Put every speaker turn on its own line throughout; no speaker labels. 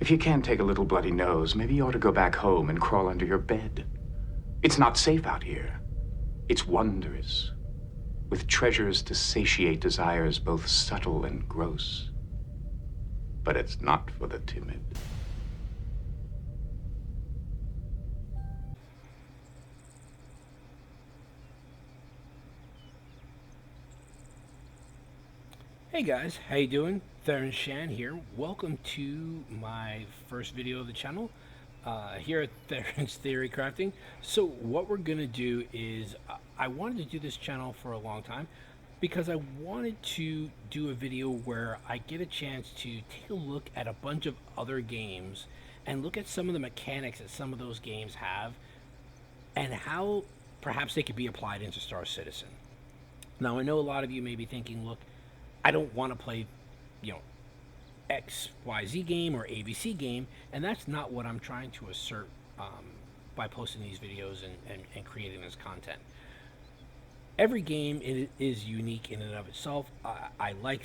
If you can't take a little bloody nose, maybe you ought to go back home and crawl under your bed. It's not safe out here. It's wondrous, with treasures to satiate desires both subtle and gross. But it's not for the timid.
Hey guys, how you doing? Theron here. Welcome to my first video of the channel here at Theron's Theorycrafting. So what we're going to do is, I wanted to do this channel for a long time because I wanted to do a video where I get a chance to take a look at a bunch of other games and look at some of the mechanics that some of those games have and how perhaps they could be applied into Star Citizen. Now I know a lot of you may be thinking, look, I don't want to play, XYZ game or ABC game, and that's not what I'm trying to assert by posting these videos and creating this content. Every game is unique in and of itself. I like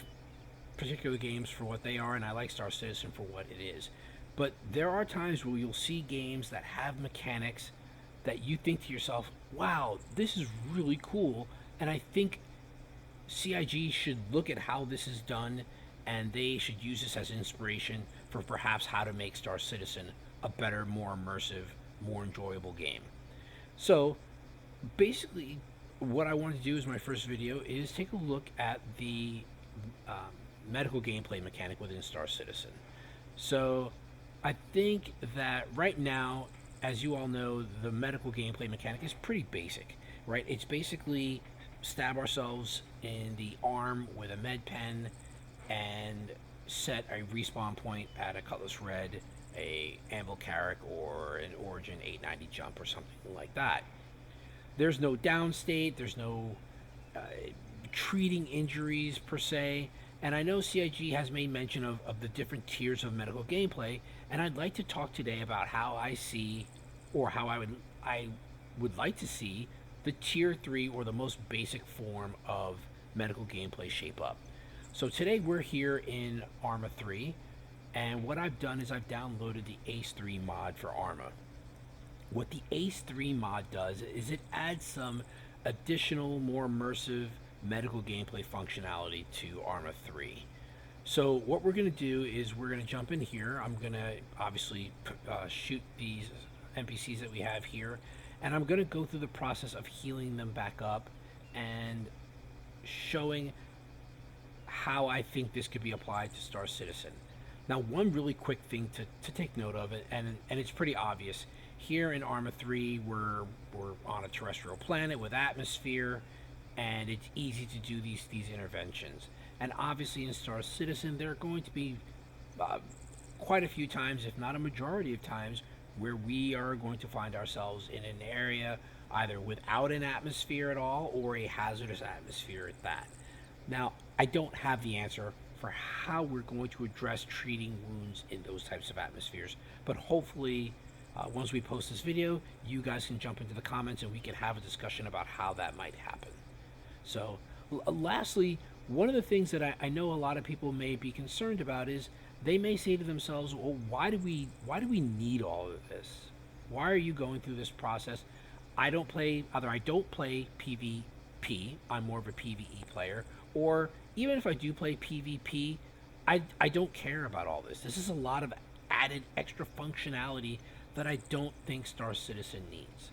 particular games for what they are, and I like Star Citizen for what it is. But there are times where you'll see games that have mechanics that you think to yourself, wow, this is really cool, and I think CIG should look at how this is done, and they should use this as inspiration for perhaps how to make Star Citizen a better, more immersive, more enjoyable game. So basically what I wanted to do as my first video is take a look at the medical gameplay mechanic within Star Citizen. So I think that right now, as you all know, the medical gameplay mechanic is pretty basic, right? It's basically stab ourselves in the arm with a med pen and set a respawn point at a Cutlass Red, a Anvil Carrack, or an Origin 890 jump or something like that. There's no downstate, there's no treating injuries per se, and I know CIG has made mention of the different tiers of medical gameplay, and I'd like to talk today about how I see, or how I would like to see the tier 3 or the most basic form of medical gameplay shape up. So today we're here in Arma 3, and what I've done is I've downloaded the ACE 3 mod for Arma. What the ACE 3 mod does is it adds some additional, more immersive medical gameplay functionality to Arma 3. So what we're going to do is we're going to jump in here. I'm going to obviously shoot these NPCs that we have here, and I'm going to go through the process of healing them back up and showing how I think this could be applied to Star Citizen. Now, one really quick thing to take note of, and it's pretty obvious. Here in Arma 3, we're on a terrestrial planet with atmosphere, and it's easy to do these interventions. And obviously in Star Citizen, there are going to be quite a few times, if not a majority of times, where we are going to find ourselves in an area either without an atmosphere at all or a hazardous atmosphere at that. Now, I don't have the answer for how we're going to address treating wounds in those types of atmospheres, but hopefully once we post this video, you guys can jump into the comments and we can have a discussion about how that might happen. So lastly, one of the things that I know a lot of people may be concerned about is they may say to themselves, well, why do we need all of this? Why are you going through this process? I don't play PvP, I'm more of a PvE player, or even if I do play PvP, I don't care about all this. This is a lot of added extra functionality that I don't think Star Citizen needs.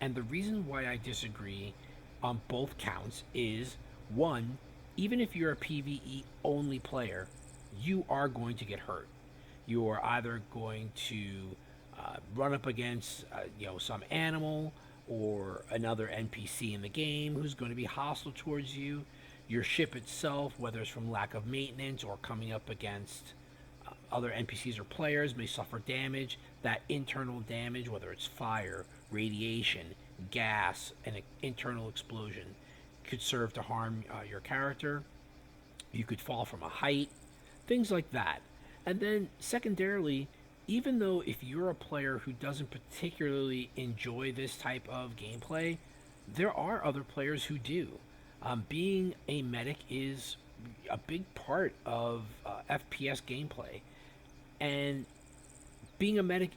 And the reason why I disagree on both counts is, one, even if you're a PvE only player, you are going to get hurt. You are either going to run up against some animal or another NPC in the game who's going to be hostile towards you. Your ship itself, whether it's from lack of maintenance or coming up against other NPCs or players, may suffer damage. That internal damage, whether it's fire, radiation, gas, an internal explosion, could serve to harm your character. You could fall from a height, things like that. And then secondarily, even though if you're a player who doesn't particularly enjoy this type of gameplay, there are other players who do. Being a medic is a big part of FPS gameplay, and being a medic,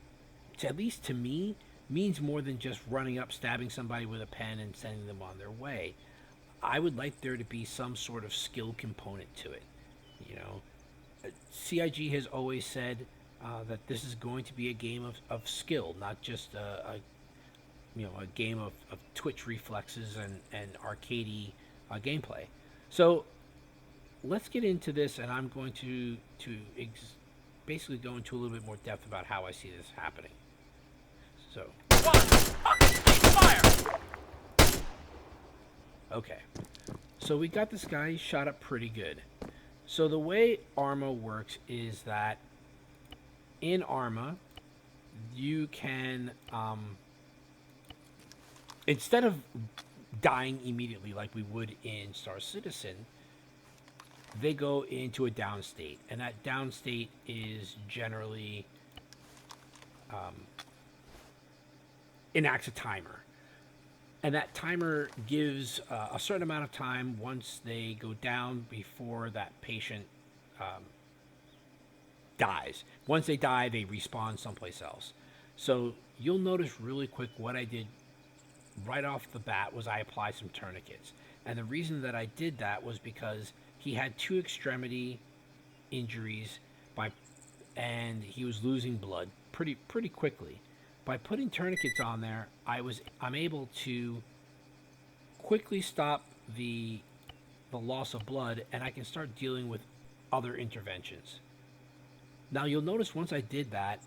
at least to me, means more than just running up, stabbing somebody with a pen, and sending them on their way. I would like there to be some sort of skill component to it. You know, CIG has always said that this is going to be a game of skill, not just a game of twitch reflexes and arcadey gameplay. So let's get into this, and I'm going to basically go into a little bit more depth about how I see this happening. So, fire! Okay, so we got this guy shot up pretty good. So the way Arma works is that in Arma, you can, instead of dying immediately like we would in Star Citizen, they go into a down state, and that down state is generally enacts a timer, and that timer gives a certain amount of time once they go down before that patient dies. Once they die, they respawn someplace else. So you'll notice really quick what I did right off the bat was I applied some tourniquets, and the reason that I did that was because he had 2 extremity injuries and he was losing blood pretty quickly. By putting tourniquets on there, I'm able to quickly stop the loss of blood, and I can start dealing with other interventions. Now you'll notice once I did that,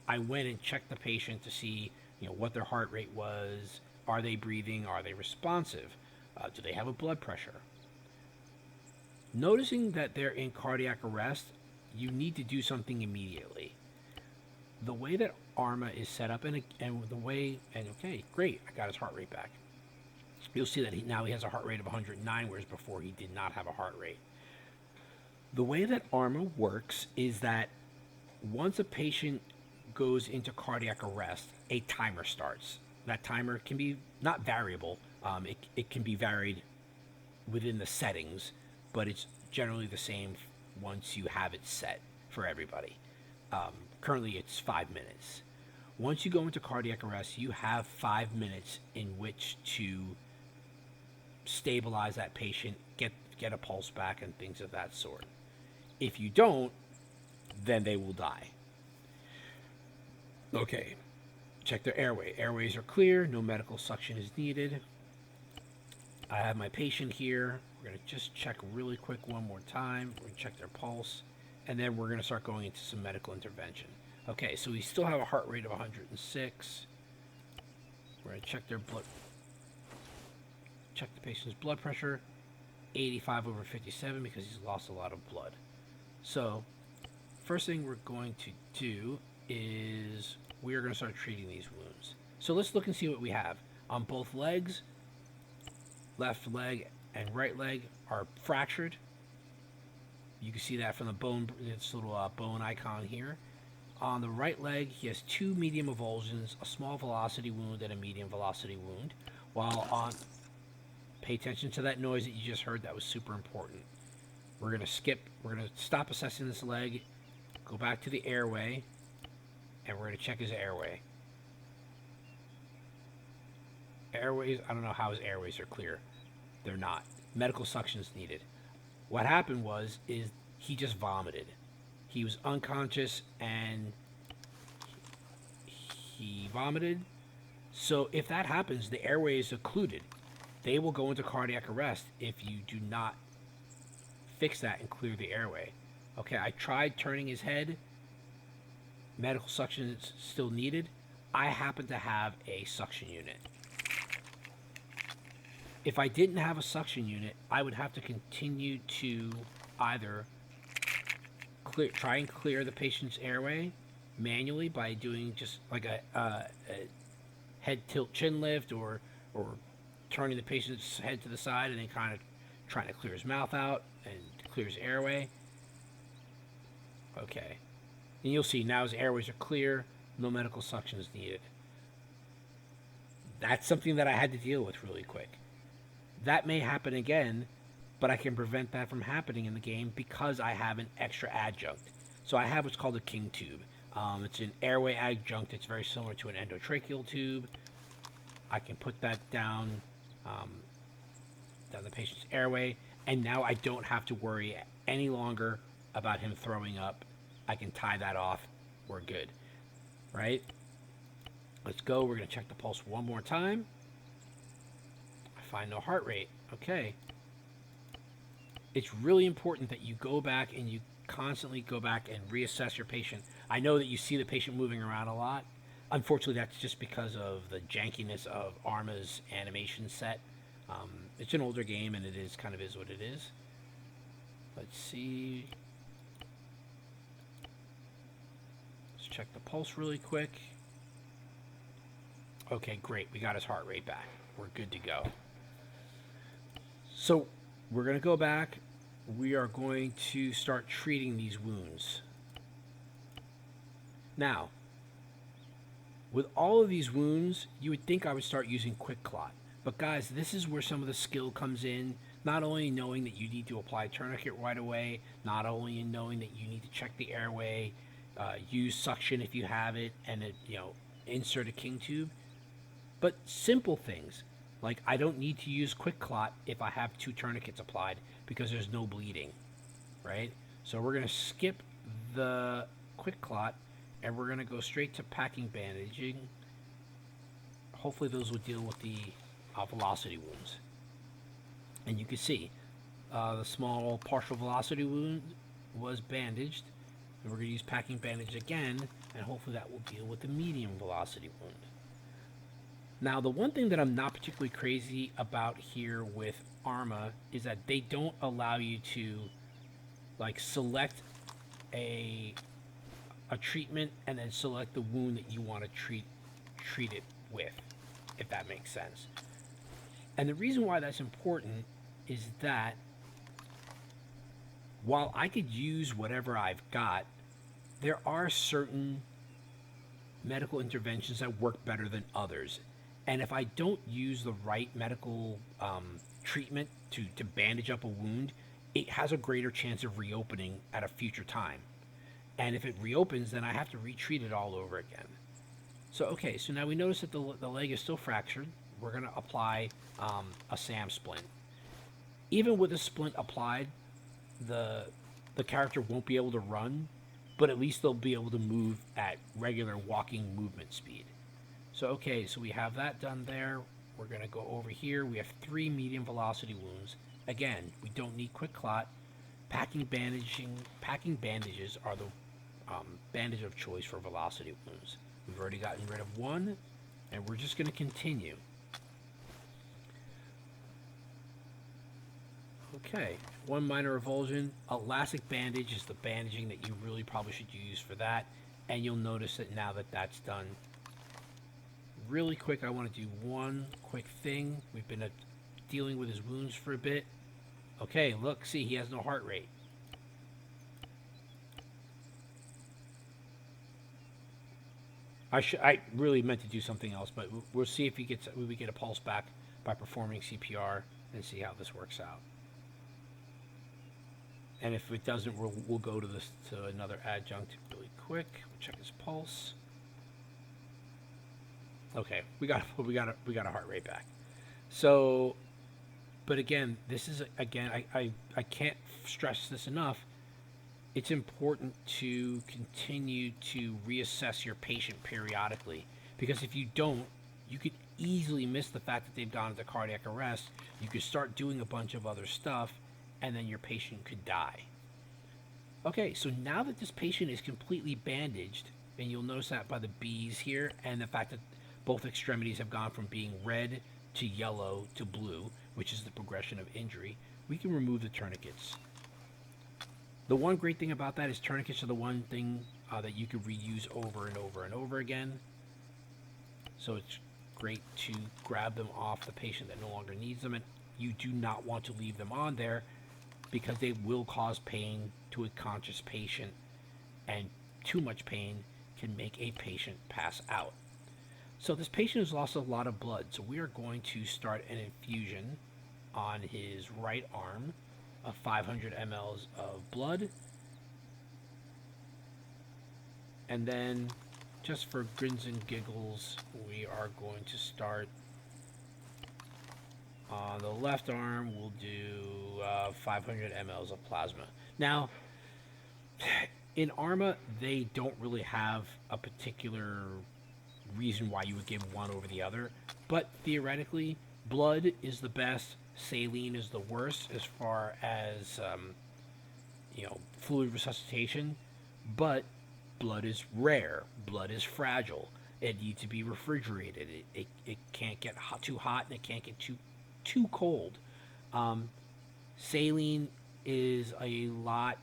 I went and checked the patient to see what their heart rate was. Are they breathing? Are they responsive? Do they have a blood pressure? Noticing that they're in cardiac arrest, you need to do something immediately. The way that Arma is set up, okay, great, I got his heart rate back. You'll see that now he has a heart rate of 109, whereas before he did not have a heart rate. The way that Arma works is that once a patient goes into cardiac arrest, a timer starts. That timer can be not variable. It can be varied within the settings, but it's generally the same once you have it set for everybody. Currently, it's 5 minutes. Once you go into cardiac arrest, you have 5 minutes in which to stabilize that patient, get a pulse back, and things of that sort. If you don't, then they will die. Okay, check their airway. Airways are clear, no medical suction is needed. I have my patient here. We're going to just check really quick one more time. We're going to check their pulse, and then we're going to start going into some medical intervention. Okay, so we still have a heart rate of 106. We're going to check their blood. Check the patient's blood pressure, 85/57, because he's lost a lot of blood. So, first thing we're going to do is we're going to start treating these wounds. So let's look and see what we have. On both legs, left leg and right leg are fractured. You can see that from the bone, this little bone icon here. On the right leg, he has 2 medium avulsions, a small velocity wound, and a medium velocity wound. While on, pay attention to that noise that you just heard, that was super important. We're going to stop assessing this leg, go back to the airway, and we're going to check his airway. Airways, I don't know how his airways are clear. They're not. Medical suction is needed. What happened is he just vomited. He was unconscious and he vomited. So if that happens, the airway is occluded. They will go into cardiac arrest if you do not fix that and clear the airway. Okay, I tried turning his head. Medical suction is still needed. I happen to have a suction unit. If I didn't have a suction unit, I would have to continue to either try and clear the patient's airway manually by doing just like a head tilt chin lift, or turning the patient's head to the side and then kind of trying to clear his mouth out and clear his airway. Okay. And you'll see now his airways are clear, no medical suction is needed. That's something that I had to deal with really quick. That may happen again, but I can prevent that from happening in the game because I have an extra adjunct. So I have what's called a king tube. It's an airway adjunct. It's very similar to an endotracheal tube. I can put that down, down the patient's airway, and now I don't have to worry any longer about him throwing up. I can tie that off. We're good, right? Let's go. We're going to check the pulse one more time. I find no heart rate. Okay. It's really important that you go back and you constantly go back and reassess your patient. I know that you see the patient moving around a lot. Unfortunately, that's just because of the jankiness of Arma's animation set. It's an older game, and it is kind of is what it is. Let's see. Let's check the pulse really quick. Okay, great. We got his heart rate back. We're good to go. So we're going to go back. We are going to start treating these wounds. Now, with all of these wounds, you would think I would start using Quick Clot. But guys, this is where some of the skill comes in. Not only knowing that you need to apply tourniquet right away, not only knowing that you need to check the airway, use suction if you have it, and insert a king tube, but simple things like I don't need to use Quick Clot if I have 2 tourniquets applied because there's no bleeding, right? So we're going to skip the Quick Clot and we're going to go straight to packing bandaging. Hopefully those will deal with the velocity wounds. And you can see the small partial velocity wound was bandaged. And we're going to use packing bandage again, and hopefully that will deal with the medium velocity wound. Now, the one thing that I'm not particularly crazy about here with Arma is that they don't allow you to select a treatment and then select the wound that you want to treat it with, if that makes sense. And the reason why that's important is that while I could use whatever I've got, there are certain medical interventions that work better than others. And if I don't use the right medical treatment to bandage up a wound, it has a greater chance of reopening at a future time. And if it reopens, then I have to retreat it all over again. So, okay, so now we notice that the leg is still fractured. We're going to apply a SAM splint. Even with a splint applied, the character won't be able to run, but at least they'll be able to move at regular walking movement speed. So, okay, so we have that done there. We're going to go over here. We have 3 medium velocity wounds. Again, we don't need Quick Clot. Packing bandages are the bandage of choice for velocity wounds. We've already gotten rid of 1, and we're just going to continue. Okay, 1 minor avulsion. Elastic bandage is the bandaging that you really probably should use for that. And you'll notice that now that that's done. Really quick, I want to do one quick thing. We've been dealing with his wounds for a bit. Okay, look, see, he has no heart rate. I really meant to do something else, but we'll see if we get a pulse back by performing CPR and see how this works out. And if it doesn't, we'll go to another adjunct really quick. We'll check his pulse. Okay, we got a heart rate back. So, but again, this is I can't stress this enough. It's important to continue to reassess your patient periodically, because if you don't, you could easily miss the fact that they've gone into cardiac arrest. You could start doing a bunch of other stuff, and then your patient could die. Okay, so now that this patient is completely bandaged, and you'll notice that by the B's here, and the fact that both extremities have gone from being red to yellow to blue, which is the progression of injury, we can remove the tourniquets. The one great thing about that is tourniquets are the one thing that you can reuse over and over and over again. So it's great to grab them off the patient that no longer needs them, and you do not want to leave them on there because they will cause pain to a conscious patient, and too much pain can make a patient pass out. So this patient has lost a lot of blood, so we are going to start an infusion on his right arm of 500 mLs of blood. And then, just for grins and giggles, we are going to start on the left arm. We'll do 500 mLs of plasma. Now, in Arma, they don't really have a particular reason why you would give one over the other, but theoretically, blood is the best, saline is the worst as far as fluid resuscitation, but blood is rare, blood is fragile, it needs to be refrigerated, it can't get too hot and it can't get too cold. Saline is a lot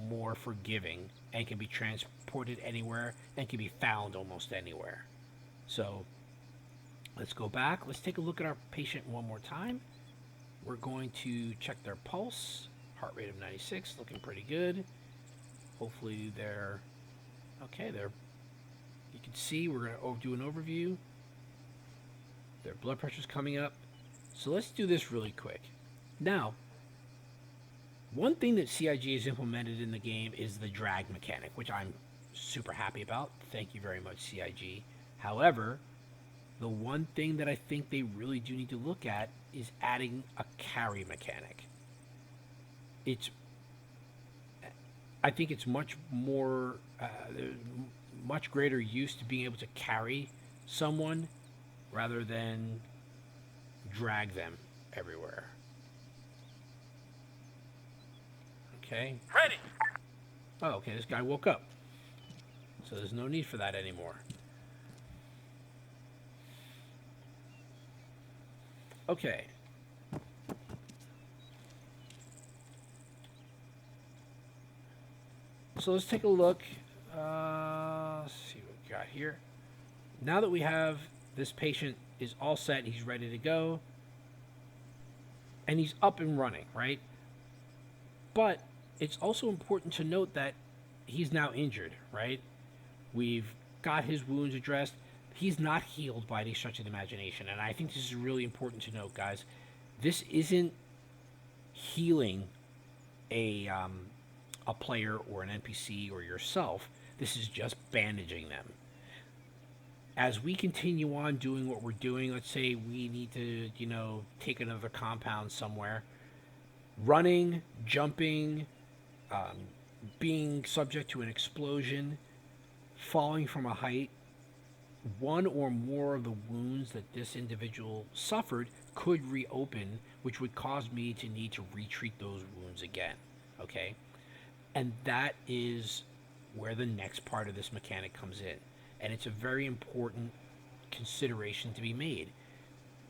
more forgiving and can be transported anywhere and can be found almost anywhere. So let's go back. Let's take a look at our patient one more time. We're going to check their pulse. Heart rate of 96, looking pretty good. Hopefully they're okay. You can see we're going to do an overview. Their blood pressure's coming up. So let's do this really quick. Now, one thing that CIG has implemented in the game is the drag mechanic, which I'm super happy about. Thank you very much, CIG. However, the one thing that I think they really do need to look at is adding a carry mechanic. I think it's much more, much greater use to being able to carry someone rather than drag them everywhere. Okay.
Ready.
Oh, okay, this guy woke up. So there's no need for that anymore. Okay. So let's take a look. Let's see what we got here. Now that we have this patient is all set, he's ready to go, and he's up and running, right? But it's also important to note that he's now injured, right? We've got his wounds addressed. He's not healed by any stretch of the imagination, and I think this is really important to note, guys. This isn't healing a player or an NPC or yourself. This is just bandaging them. As we continue on doing what we're doing, let's say we need to, take another compound somewhere, running, jumping, being subject to an explosion, falling from a height, one or more of the wounds that this individual suffered could reopen, which would cause me to need to retreat those wounds again, okay? And that is where the next part of this mechanic comes in. And it's a very important consideration to be made.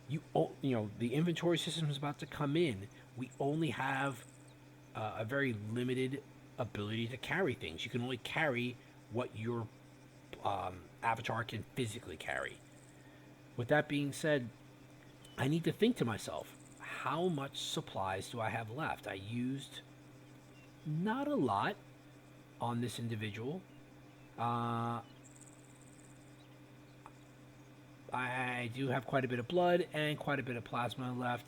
The inventory system is about to come in. We only have a very limited ability to carry things. You can only carry what your avatar can physically carry. With that being said, I need to think to myself, how much supplies do I have left? I used not a lot on this individual. I do have quite a bit of blood and quite a bit of plasma left.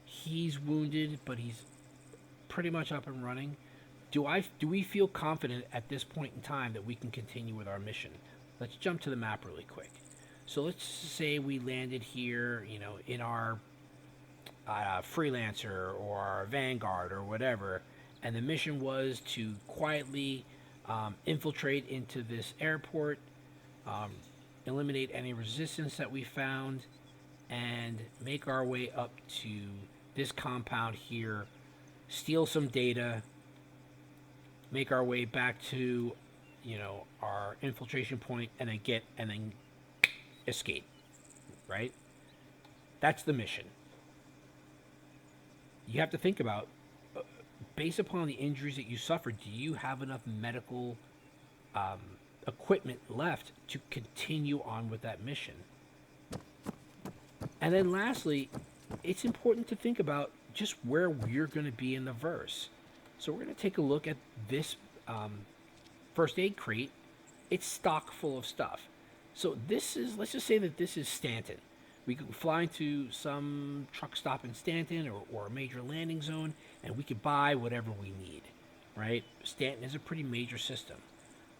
He's wounded, but he's pretty much up and running. Do we feel confident at this point in time that we can continue with our mission? Let's jump to the map really quick. So let's say we landed here, in our Freelancer or our Vanguard or whatever, and the mission was to quietly infiltrate into this airport, eliminate any resistance that we found, and make our way up to this compound here, steal some data, make our way back to our infiltration point, and then escape, right? That's the mission. You have to think about, based upon the injuries that you suffered, do you have enough medical equipment left to continue on with that mission? And then lastly, it's important to think about just where we're going to be in the verse. So we're going to take a look at this first aid crate. It's stock full of stuff. So this is, let's just say that this is Stanton. We could fly into some truck stop in Stanton or a major landing zone, and we could buy whatever we need, right? Stanton is a pretty major system.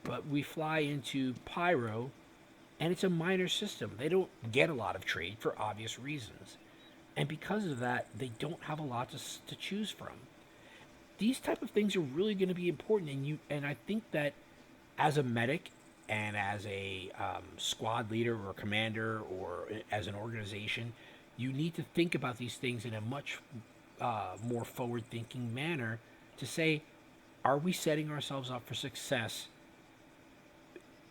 But we fly into Pyro, and it's a minor system. They don't get a lot of trade for obvious reasons. And because of that, they don't have a lot to choose from. These type of things are really going to be important, and I think that as a medic and as a squad leader or commander or as an organization, you need to think about these things in a much more forward-thinking manner to say, are we setting ourselves up for success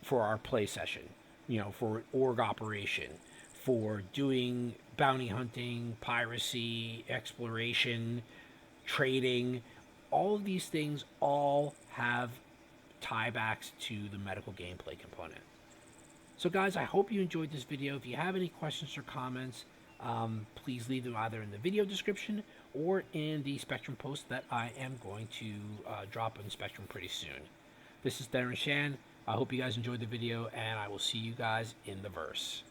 for our play session? For org operation, for doing bounty hunting, piracy, exploration, trading. All of these things all have tiebacks to the medical gameplay component. So guys, I hope you enjoyed this video. If you have any questions or comments, please leave them either in the video description or in the Spectrum post that I am going to drop on Spectrum pretty soon. This is Theron Shan. I hope you guys enjoyed the video, and I will see you guys in the verse.